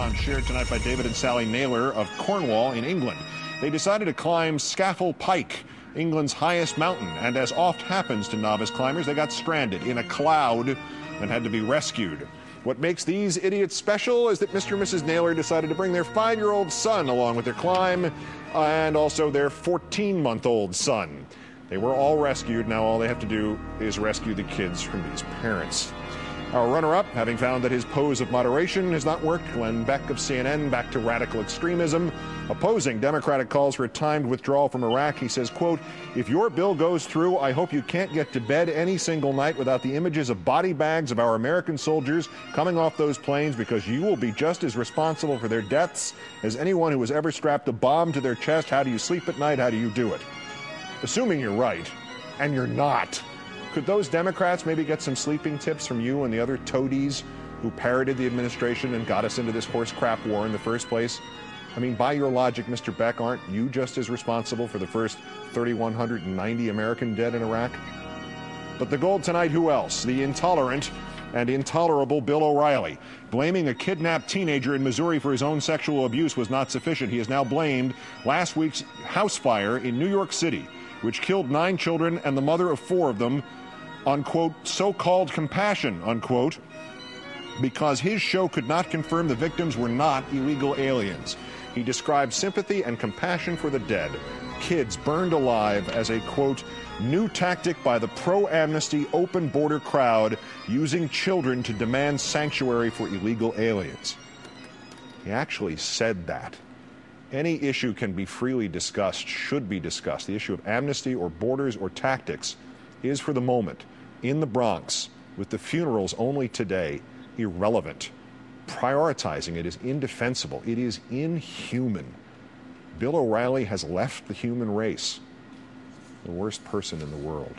on, shared tonight by David and Sally Naylor of Cornwall in England. They decided to climb Scafell Pike, England's highest mountain, and as oft happens to novice climbers, they got stranded in a cloud and had to be rescued. What makes these idiots special is that Mr. and Mrs. Naylor decided to bring their 5-year-old son along with their climb and also their 14-month-old son. They were all rescued. Now all they have to do is rescue the kids from these parents. Our runner-up, having found that his pose of moderation has not worked, Glenn Beck of CNN, back to radical extremism. Opposing Democratic calls for a timed withdrawal from Iraq, he says, quote, "If your bill goes through, I hope you can't get to bed any single night without the images of body bags of our American soldiers coming off those planes, because you will be just as responsible for their deaths as anyone who has ever strapped a bomb to their chest. How do you sleep at night? How do you do it?" Assuming you're right, and you're not, could those Democrats maybe get some sleeping tips from you and the other toadies who parroted the administration and got us into this horse crap war in the first place? I mean, by your logic, Mr. Beck, aren't you just as responsible for the first 3,190 American dead in Iraq? But the gold tonight, who else? The intolerant and intolerable Bill O'Reilly. Blaming a kidnapped teenager in Missouri for his own sexual abuse was not sufficient. He has now blamed last week's house fire in New York City, which killed 9 children and the mother of 4 of them, on, quote, so-called compassion, unquote, because his show could not confirm the victims were not illegal aliens. He described sympathy and compassion for the dead, kids burned alive, as a, quote, new tactic by the pro-amnesty open border crowd using children to demand sanctuary for illegal aliens. He actually said that. Any issue can be freely discussed, should be discussed. The issue of amnesty or borders or tactics is, for the moment, in the Bronx, with the funerals only today, irrelevant. Prioritizing it is indefensible. It is inhuman. Bill O'Reilly has left the human race. The worst person in the world.